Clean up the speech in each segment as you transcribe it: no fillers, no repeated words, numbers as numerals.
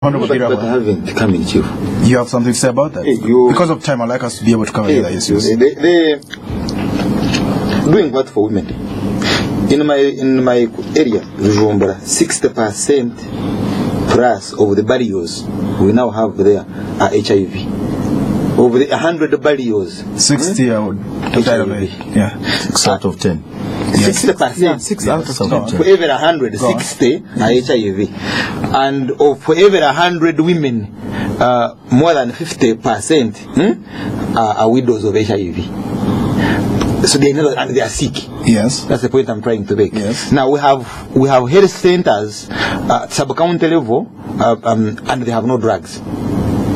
Honorable Birahwa, but I haven't come in, Chief. You have something to say about that? Because of time, I'd like us to be able to cover the other issues. They doing what for women? In my area, Rwomushana, 60% plus of the barriers we now have there are HIV. Over the 100 barrios. 60 I would HIV. Yeah. 6 out of 10. 60%. Yeah, 6 out of 10. For every 100, 60 are HIV. And for every 100 women, more than 50% are widows of HIV. So they know, and they are sick. Yes. That's the point I'm trying to make. Yes. Now we have health centers at sub-county level, and they have no drugs.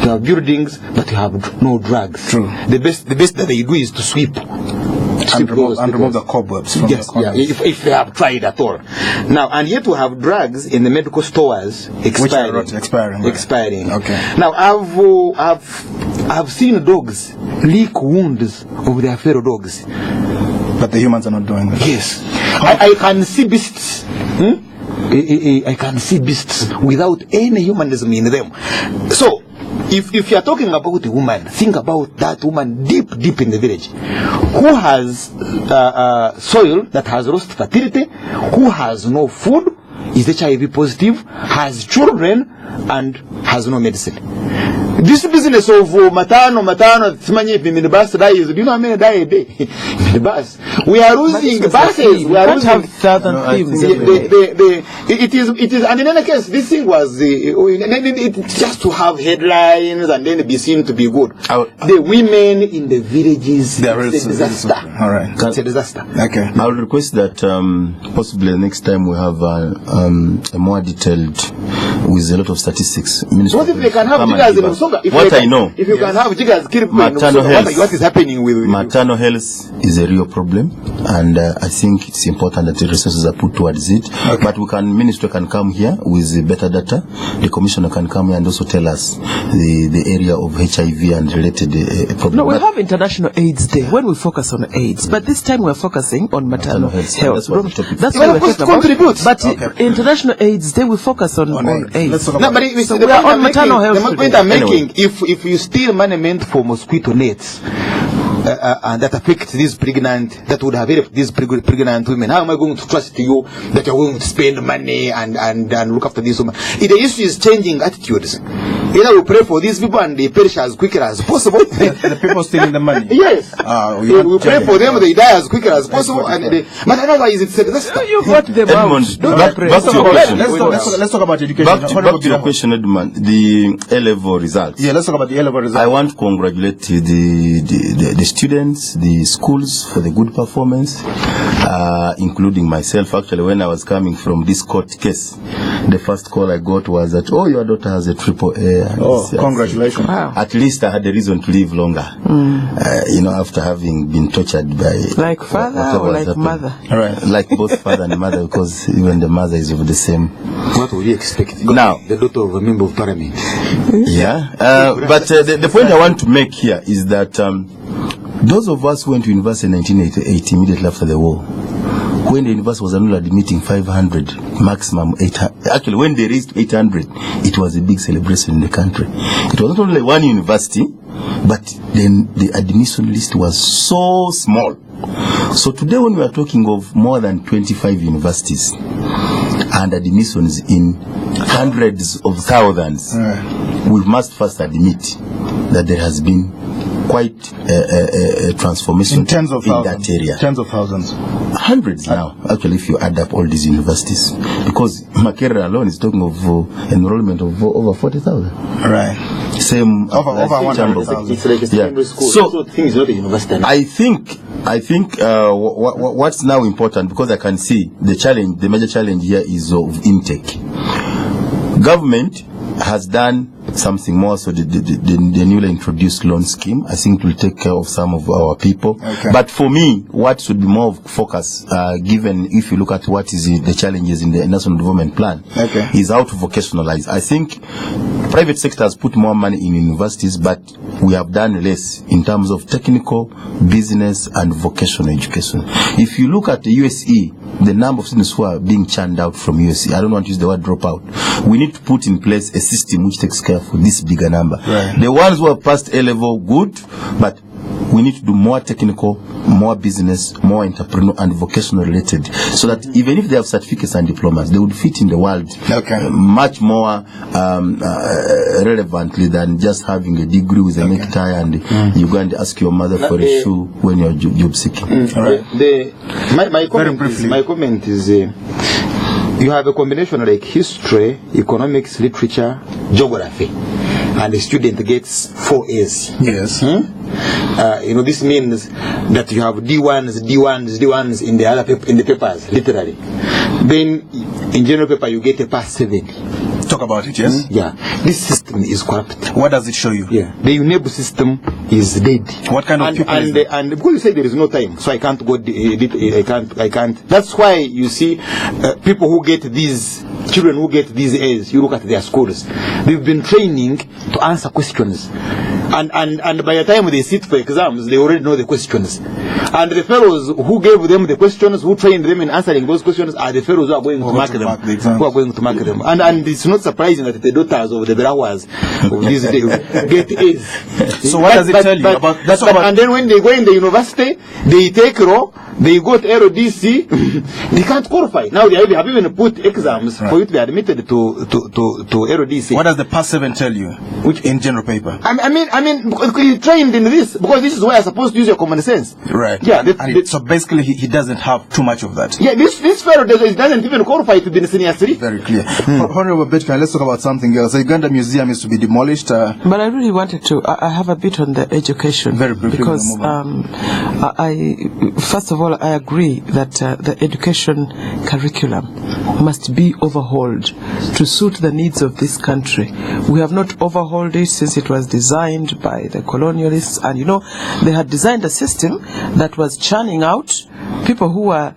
You have buildings, but you have no drugs. True. The best that they do is to sweep and remove the cobwebs from the corners. Yeah, if they have tried at all. Now, and yet we have drugs in the medical stores expiring. Which are expiring. Expiring. Okay. Now, I've seen dogs lick wounds of their fellow dogs. But the humans are not doing that. Yes. I can see beasts. I can see beasts without any humanism in them. So, if you are talking about a woman, think about that woman deep in the village, who has soil that has lost fertility, who has no food, is HIV positive, has children, and has no medicine. This business of matano, minibus dies. Do you know how many die a day? Minibus. We are losing buses. We are losing things. It is, and in any case, this thing was it's just to have headlines and then be seen to be good. The women in the villages, it's a disaster. All right, it's a disaster. Okay. I would request that possibly next time we have a more detailed, with a lot of statistics. What if they can have figures in Usoga? What I know, if you can have figures, maternal health, what is happening with maternal health is a real problem, and I think it's important that the resources are put towards it. Okay. But minister can come here with better data. The commissioner can come here and also tell us the area of HIV and related problems. No, we have International AIDS Day when we focus on AIDS, but this time we're focusing on maternal health. That's what the topic. That's what we're talking about. But International AIDS Day we focus on AIDS. No, but so we are on maternal health. The point I'm making, if you steal money meant for mosquito nets, and that affects these pregnant, that would have helped these pregnant women, how am I going to trust you that you're going to spend money and look after these women? The issue is changing attitudes. Either we pray for these people and they perish as quickly as possible. The people stealing the money. Yes. We pray for them, they die as quickly as possible. But otherwise, it's a disaster. You got them Edmond, out. Back to your question. Let's talk about education. Back to your question, Edmond. The A-level results. Yeah, let's talk about the A-level results. I want to congratulate the students, the schools for the good performance, including myself. Actually, when I was coming from this court case, the first call I got was that, your daughter has a triple A. Congratulations. Wow. At least I had a reason to live longer, after having been tortured by... Like father or like mother? All right. Like both father and mother, because even the mother is of the same. What would you expect? Now, the daughter of a member of parliament. Yeah, but the point I want to make here is that those of us who went to university in 1988, immediately after the war, when the university was only admitting 500, maximum 800. Actually, when they raised 800, it was a big celebration in the country. It was not only one university, but then the admission list was so small. So today, when we are talking of more than 25 universities and admissions in hundreds of thousands, we must first admit that there has been quite a transformation in tens of thousands, that area. Tens of thousands. Hundreds now, actually, if you add up all these universities. Because Makerere alone is talking of enrollment of over 40,000. Right. Same over 100,000. It's like a secondary school. So thing is not a university. I think what's now important, because I can see the major challenge here is of intake. Government has done something more, so the newly introduced loan scheme, I think, will take care of some of our people. Okay. But for me, what should be more of focus, given if you look at what is the challenges in the National Development Plan, is how to vocationalize. I think private sector has put more money in universities, but we have done less in terms of technical, business, and vocational education. If you look at the USE, the number of students who are being churned out from USE, I don't want to use the word drop out. We need to put in place a system which takes care of this bigger number. Right. The ones who have passed A level, good, but we need to do more technical, more business, more entrepreneurial and vocational related, so that even if they have certificates and diplomas, they would fit in the world much more relevantly than just having a degree with a necktie and you go and ask your mother for a shoe when you're job seeking. My comment is you have a combination like history, economics, literature, geography, and the student gets 4 A's. Yes. This means that you have D1s in the other in the papers, literally. Then in general paper you get a pass 7. Talk about it, yes? Yeah. This system is corrupt. What does it show you? Yeah. The UNEB system is dead. What kind of people is that? And because you say there is no time, so I can't go. I can't. That's why you see people who get these children who get these A's. You look at their schools. They've been training to answer questions, and by the time they sit for exams, they already know the questions. And the fellows who gave them the questions, who trained them in answering those questions, are the fellows who are going to mark them. Who are going to mark them. And it's not surprising that the daughters of the Birahwas of these days get A's. So what does it tell you about that? And then when they go in the university, they take raw, they got RODC, they can't qualify. Now they have even put exams for you to be admitted to RODC. What does the past 7 tell you? Which in general paper? I mean, because you trained in this, because this is where you're supposed to use your common sense. Right. Yeah. So basically, he doesn't have too much of that. Yeah. This fellow doesn't even qualify to be in senior 3. Very clear. Honorable Betkan, let's talk about something else. The Uganda Museum is to be demolished. But I really wanted to. I have a bit on the education. Very briefly. Because first of all, I agree that the education curriculum must be overhauled to suit the needs of this country. We have not overhauled it since it was designed by the colonialists, and they had designed a system that was churning out people who were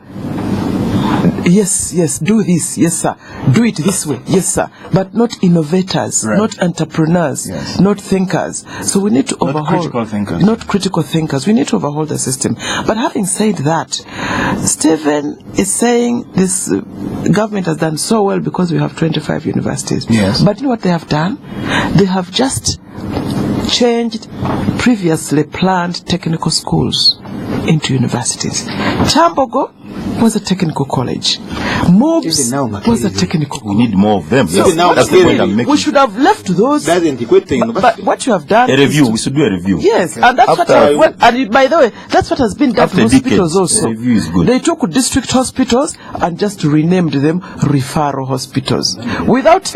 yes, do this, yes sir, do it this way, yes sir, but not innovators, not entrepreneurs, not thinkers. So we need to overhaul, not critical thinkers. We need to overhaul the system. But having said that, Stephen is saying this government has done so well because we have 25 universities. Yes. But you know what they have done? They have just changed previously planned technical schools into universities. Chambogo was a technical college. Mobs was a technical college. We need more of them. That's the point I'm making. We should have left those. But what you have done, a review. We should do a review. Yes, and that's what and by the way, that's what has been done to hospitals also. The review is good. They took district hospitals and just renamed them referral hospitals without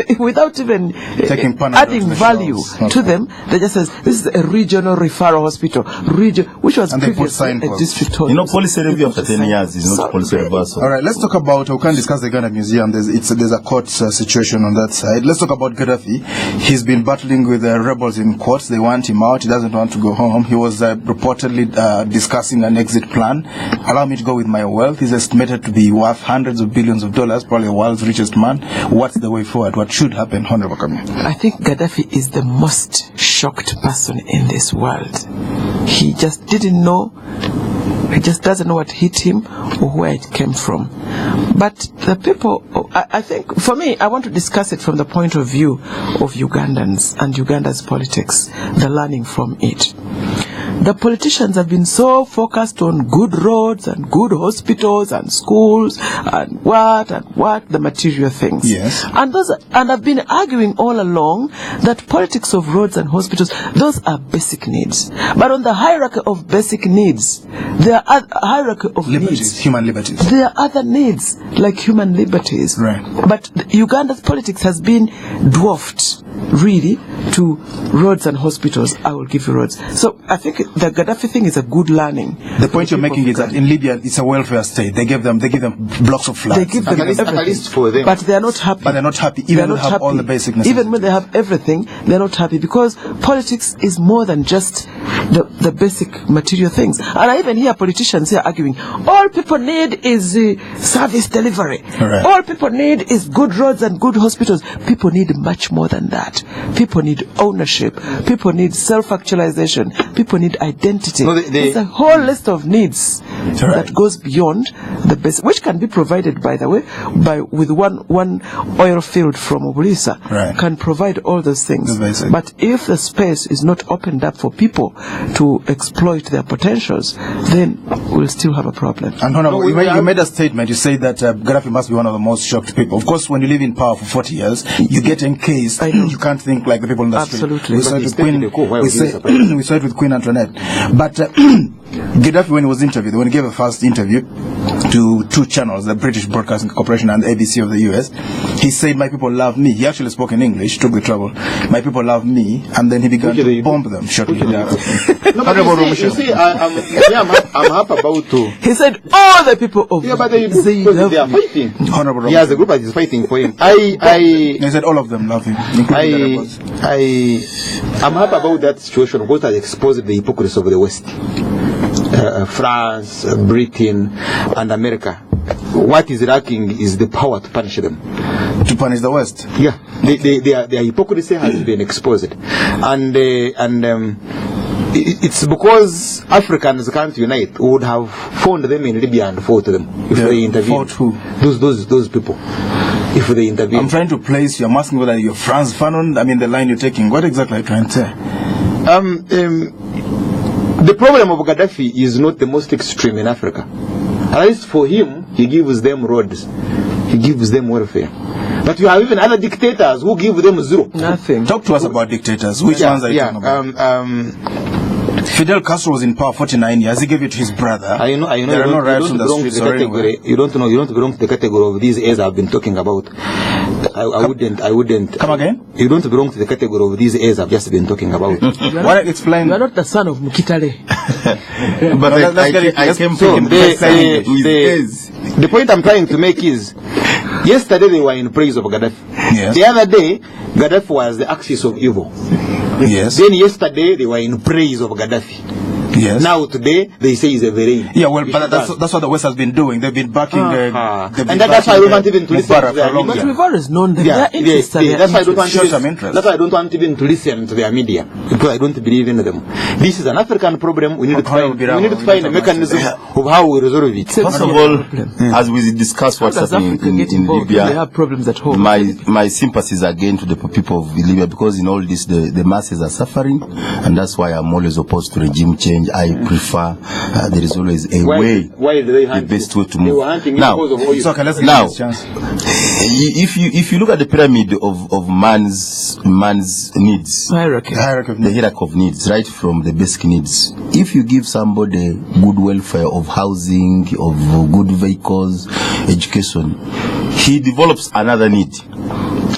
even adding value to them. They just says this is a regional referral hospital, which was previously a district hospital. Policy review after 10 years is not policy reversal. All right, let's talk about. We can't discuss the Ghana Museum. There's a court situation on that side. Let's talk about Gaddafi. He's been battling with the rebels in courts. They want him out. He doesn't want to go home. He was reportedly discussing an exit plan. Allow me to go with my wealth. He's estimated to be worth hundreds of billions of dollars, probably the world's richest man. What's the way forward? What should happen, Honorable Kamya? I think Gaddafi is the most shocked person in this world. He just didn't know. He just doesn't know what hit him or where it came from. But the people, I think, for me, I want to discuss it from the point of view of Ugandans and Uganda's politics, the learning from it. The politicians have been so focused on good roads and good hospitals and schools and what, the material things. Yes. And I've been arguing all along that politics of roads and hospitals, those are basic needs. But on the hierarchy of basic needs, there are hierarchy of needs. Human liberties. There are other needs, like human liberties. Right. But Uganda's politics has been dwarfed, really, to roads and hospitals. I will give you roads. So I think the Gaddafi thing is a good learning. The point you're making is that in Libya, it's a welfare state. They give them blocks of flats. They give them everything, for them. But they are not happy. But they're not happy, even though they have all the basic necessities. Even when they have everything, they're not happy, because politics is more than just the basic material things. And I even hear politicians here arguing, all people need is service delivery. Right. All people need is good roads and good hospitals. People need much more than that. People need ownership. People need self-actualization. People need identity. No, It's a whole list of needs that goes beyond the basic, which can be provided, by the way, with one oil field from Buliisa can provide all those things. But if the space is not opened up for people to exploit their potentials, then we'll still have a problem. And Honorable, you made a statement. You say that Gaddafi must be one of the most shocked people. Of course, when you live in power for 40 years, you get encased. You can't think like the people in the street. Absolutely. We saw it with Queen Antoinette. But Gaddafi, when he was interviewed, when he gave a first interview to two channels, the British Broadcasting Corporation and ABC of the US, he said, "My people love me." He actually spoke in English, took the trouble. "My people love me," and then he began to bomb them shortly thereafter. You see, I'm happy about too. He said, all the people of but they are fighting. Honorable He has a group that is fighting for him. He said all of them love him, including I'm happy about that situation. What has exposed the hypocrisy of the West, France, Britain, and America. What is lacking is the power to punish them. To punish the West. Yeah, their hypocrisy has been exposed, and it's because Africans can't unite. Would have found them in Libya and fought them if they intervened. Fought who? Those people. If they intervene. I'm trying to place you. I'm asking whether you're Franz Fanon. I mean, the line you're taking. What exactly are you trying to say? The problem of Gaddafi is not the most extreme in Africa. At least for him, he gives them roads, he gives them welfare. But you have even other dictators who give them zero. Nothing. Talk to us about dictators. Which ones are you talking about? Fidel Castro was in power 49 years. He gave it to his brother. I know. There are no riots in the streets or anywhere. You don't belong to the category of these A's I've been talking about. I wouldn't. Come again? You don't belong to the category of these A's I've just been talking about. What explain? You are not the son of Mukitale. But I came from the point I'm trying to make is, yesterday they were in praise of Gaddafi. Yes. The other day, Gaddafi was the axis of evil. Yes. Then yesterday they were in praise of Gaddafi. Yes. Now today they say he's a very but that's what the West has been doing. They've been backing and that's why I don't want even to listen to their media. But we've always known that their interests are that's why I don't want interest. That's why I don't want even to listen to their media, because I don't believe in them. This is an African problem. We need to find a mechanism of how we resolve it. First of all, as we discuss what's happening in Libya, they have problems at home. My sympathies again to the people of Libya, because in all this the masses are suffering, and that's why I'm always opposed to regime change. I prefer there is always a way. Why do they hunt? The best way to move. They were hunting because of oil. It's okay, let's Now, give this chance. if you look at the pyramid of man's needs, Hierarchy of the hierarchy of needs, right from the basic needs. If you give somebody good welfare of housing, of good vehicles, education, he develops another need.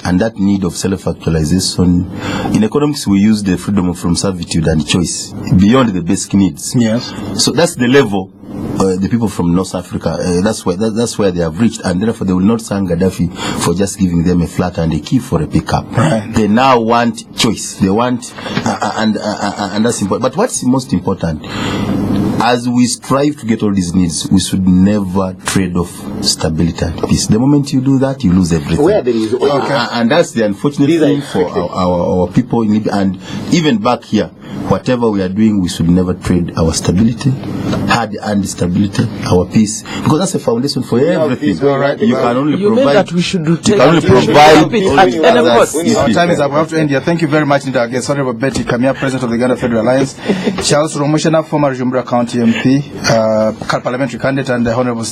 And that need of self-actualization. In economics, we use the freedom from servitude and choice beyond the basic needs. Yes. So that's the level the people from North Africa, that's where they have reached, and therefore they will not thank Gaddafi for just giving them a flat and a key for a pickup. Right. They now want choice. They want, and that's important. But what's most important? As we strive to get all these needs, we should never trade off stability and peace. The moment you do that, you lose everything. Where there is oil. And that's the unfortunate thing for our people in Libya. And even back here, whatever we are doing, we should never trade our stability, hard-earned stability, our peace, because that's a foundation for everything. You can only provide. That we should you can only provide. Our time is up. We have to end here. Thank you very much, Nida. Guest Honorable Betty Kamya, President of the Uganda Federal Alliance, Charles Rwomushana, former Rwomushana County MP, parliamentary candidate, and the Honorable